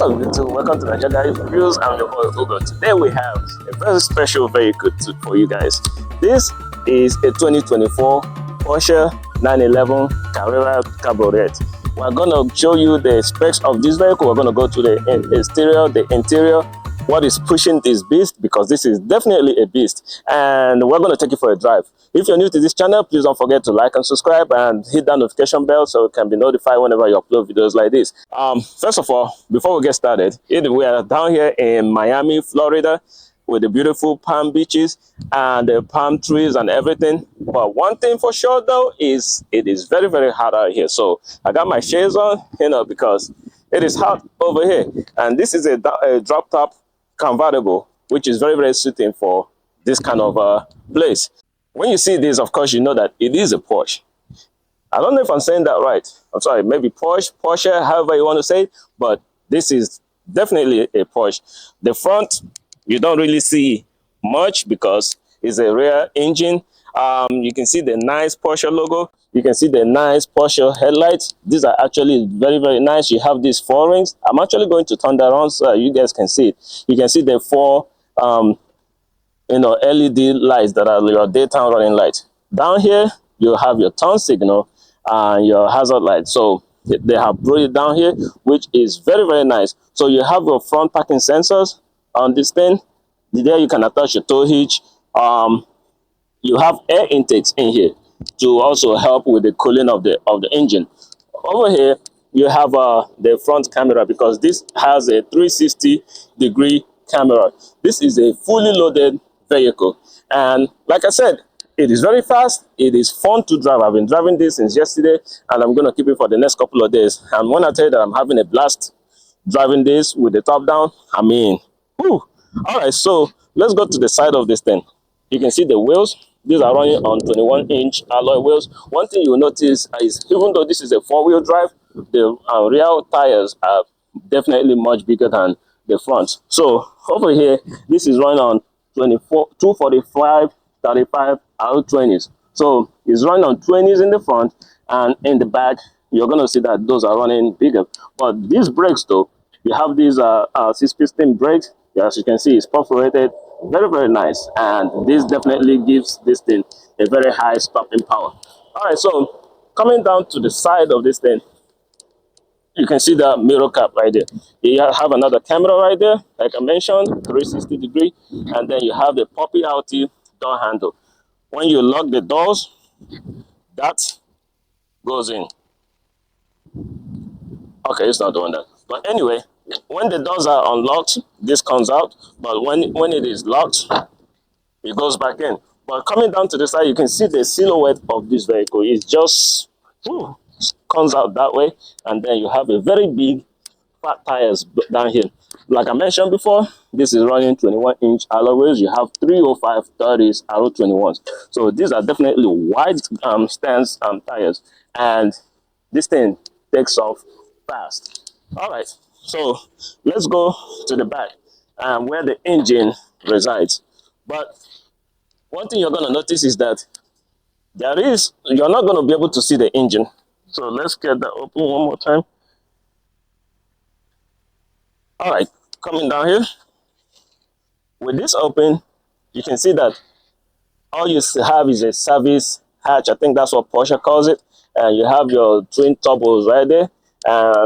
What's up YouTube? Welcome to Nigeria Reviews. I'm your boy Ugo. Today we have a very special vehicle for you guys. This is a 2024 Porsche 911 Carrera Cabriolet. We're gonna show you the specs of this vehicle. We're gonna go to the exterior, the interior, what is pushing this beast, because this is definitely a beast, and we're gonna take you for a drive. If you're new to this channel, please don't forget to like and subscribe and hit that notification bell so you can be notified whenever you upload videos like this. First of all, before we get started, we are down here in Miami, Florida, with the beautiful palm beaches and the palm trees and everything. But one thing for sure though is it is very, very hot out here. So I got my shades on, because it is hot over here. And this is a drop top convertible, which is very, very suiting for this kind of place. When you see this, of course, you know that it is a Porsche. I don't know if I'm saying that right. I'm sorry, maybe Porsche, however you want to say it, but this is definitely a Porsche. The front, you don't really see much because it's a rear engine. You can see the nice Porsche logo. You can see the nice Porsche headlights. These are actually very, very nice. You have these four rings. I'm actually going to turn that on so you guys can see it. You can see the four LED lights that are your daytime running lights. Down here, you have your turn signal and your hazard light. So they have brought it down here, which is very, very nice. So you have your front parking sensors on this thing. There you can attach your tow hitch. You have air intakes in here to also help with the cooling of the engine. Over here, you have the front camera, because this has a 360-degree camera. This is a fully loaded vehicle, and like I said, it is very fast. It is fun to drive. I've been driving this since yesterday, and I'm going to keep it for the next couple of days. And when I tell you that I'm having a blast driving this with the top down, I mean, whew. All right, so let's go to the side of this thing. You can see the wheels. These are running on 21-inch alloy wheels. One thing you'll notice is, even though this is a four-wheel drive, the rear tires are definitely much bigger than the front. So over here, this is running on 245 35 R20s. So it's running on 20s in the front, and in the back you're going to see that those are running bigger. But these brakes though, you have these 6-piston brakes. As you can see, it's perforated, very, very nice, and this definitely gives this thing a very high stopping power. All right, so coming down to the side of this thing, you can see the mirror cap right there. You have another camera right there, like I mentioned, 360-degree, and then you have the poppy out door handle. When you lock the doors, that goes in. Okay, it's not doing that. But anyway, when the doors are unlocked, this comes out. But when it is locked, it goes back in. But coming down to the side, you can see the silhouette of this vehicle. It just comes out that way, and then you have a very big fat tires down here. Like I mentioned before, this is running 21-inch alloy wheels. You have 305 30s R21s. So these are definitely wide stance tires, and this thing takes off fast. All right, so let's go to the back where the engine resides. But one thing you're going to notice is that you're not going to be able to see the engine. So let's get that open one more time. All right, coming down here, with this open, you can see that all you have is a service hatch. I think that's what Porsche calls it. And you have your twin turbos right there,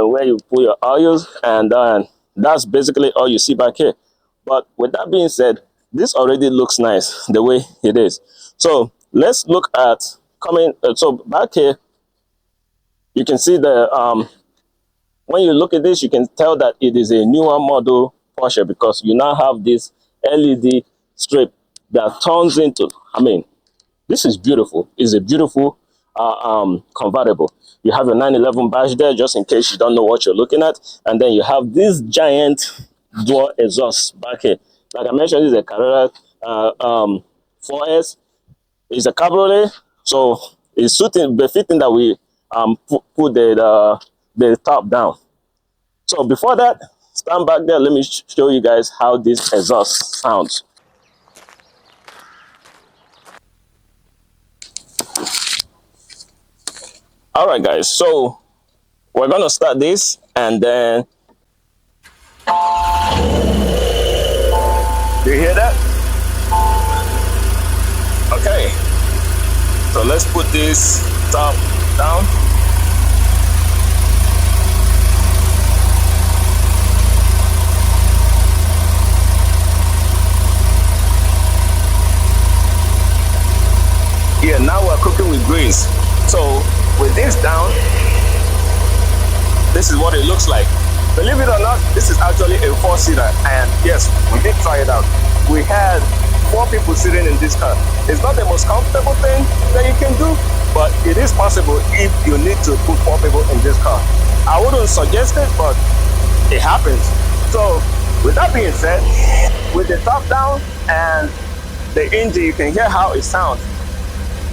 where you put your oils, and that's basically all you see back here. But with that being said, this already looks nice the way it is. So let's look at so back here, you can see the when you look at this, you can tell that it is a newer model Porsche, because you now have this LED strip that turns into, I mean, this is beautiful. It's a beautiful convertible. You have your 911 badge there, just in case you don't know what you're looking at. And then you have this giant dual exhaust back here. Like I mentioned, this is a Carrera 4S. It's a cabriolet, so it's befitting that we put the top down. So before that, stand back there. Let me show you guys how this exhaust sounds. All right, guys. So we're gonna start this, and then So let's put this top down. Yeah, now we're cooking with grease. So with this down, this is what it looks like. Believe it or not, this is actually a 4-seater, and yes, we did try it out. We had 4 people sitting in this car. It's not the most comfortable thing that you can do, but it is possible if you need to put 4 people in this car. I wouldn't suggest it, but it happens. So with that being said, with the top down and the engine, you can hear how it sounds.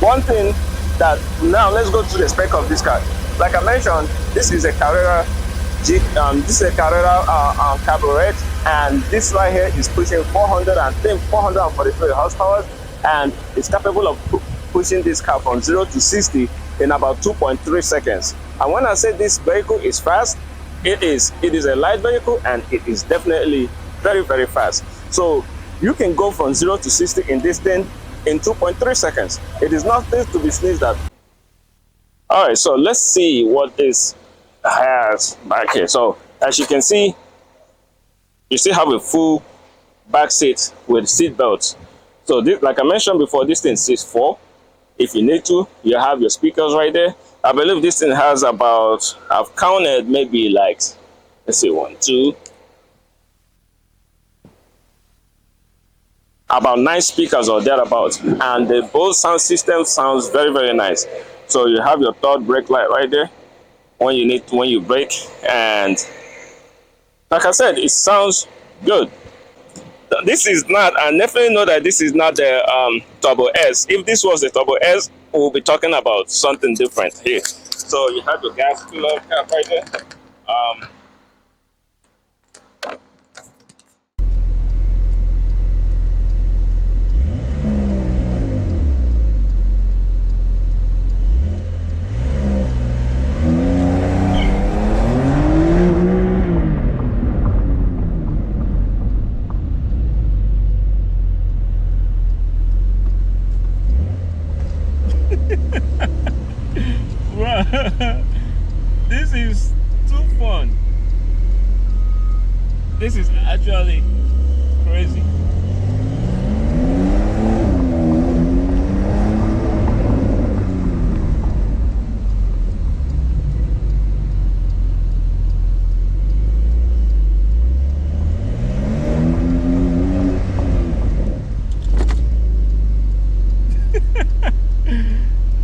One thing that, now let's go to the spec of this car. Like I mentioned, this is a Carrera Cabriolet, and this right here is pushing 443 horsepower, and it's capable of pushing this car from 0 to 60 in about 2.3 seconds. And when I say this vehicle is fast, it is a light vehicle, and it is definitely very, very fast. So you can go from 0 to 60 in this thing in 2.3 seconds. It is nothing to be sneezed at. All right, so let's see what this has back here. So as you can see, you still have a full back seat with seat belts. So this, like I mentioned before, this thing sits 4. If you need to, you have your speakers right there. I believe this thing has about, I've counted maybe like, let's see, 1, 2, about 9 speakers or thereabouts, and the Bose sound system sounds very, very nice. So you have your third brake light right there when you brake, and like I said, it sounds good. This is not, I definitely know that this is not the Turbo S. If this was the Turbo S, we'll be talking about something different here. So you have your gas filler cap right there. This is too fun. This is actually crazy.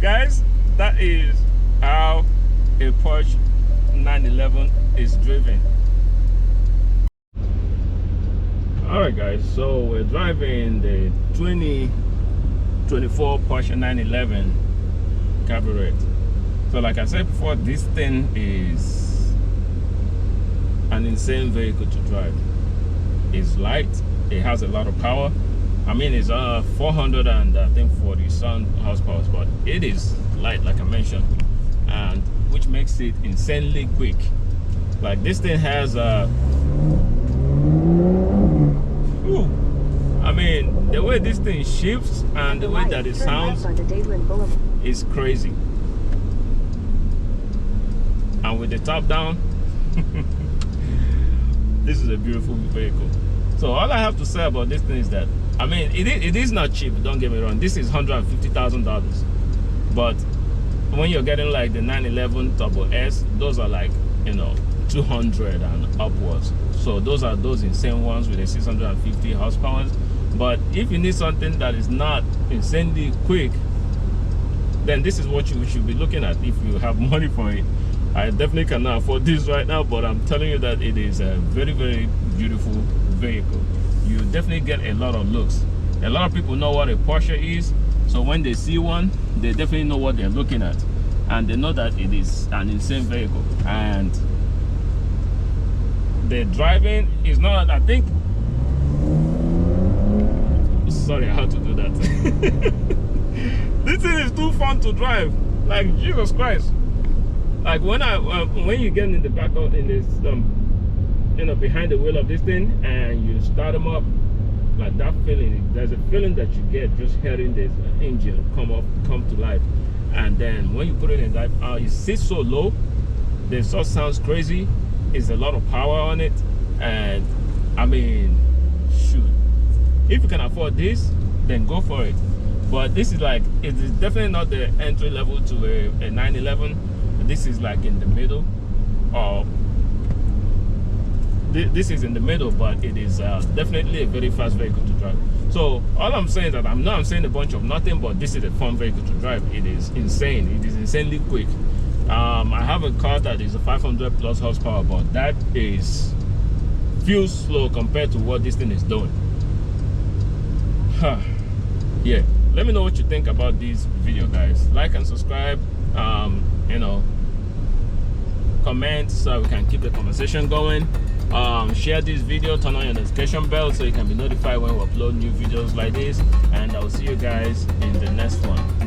Guys, that is how a Porsche 911 is driven. Alright guys, so we're driving the 2024 Porsche 911 Cabriolet. So like I said before, this thing is an insane vehicle to drive. It's light, it has a lot of power. I mean, it's 440 some horsepower, but it is light, like I mentioned, and which makes it insanely quick. Like this thing has I mean, the way this thing shifts and the way that it sounds is crazy. And with the top down, this is a beautiful vehicle. So all I have to say about this thing is that, I mean, it is not cheap, don't get me wrong. This is $150,000. But when you're getting like the 911 Turbo S, those are like, you know, 200 and upwards. So those are those insane ones with the 650 horsepower. But if you need something that is not insanely quick, then this is what you should be looking at if you have money for it. I definitely cannot afford this right now, but I'm telling you that it is a very, very beautiful vehicle. You definitely get a lot of looks. A lot of people know what a Porsche is, so when they see one, they definitely know what they're looking at, and they know that it is an insane vehicle. And the driving is not, I think, sorry, I had to do that. This thing is too fun to drive, like Jesus Christ. Like when you get in the back of, in this you know, behind the wheel of this thing and you start them up, Like that feeling, there's a feeling that you get just hearing this engine come to life. And then when you put it in drive, it sits so low, the exhaust sounds crazy. It's a lot of power on it, and I mean, shoot, if you can afford this, then go for it. But this is like, it is definitely not the entry level to a 911. This is like in the middle, or this is in the middle, but it is definitely a very fast vehicle to drive. So all I'm saying is that I'm saying a bunch of nothing, but this is a fun vehicle to drive. It is insane. It is insanely quick. I have a car that is a 500 plus horsepower, but that feels slow compared to what this thing is doing. Yeah, let me know what you think about this video, guys. Like and subscribe. You know, comment so we can keep the conversation going. Share this video, turn on your notification bell so you can be notified when we upload new videos like this, and I'll see you guys in the next one.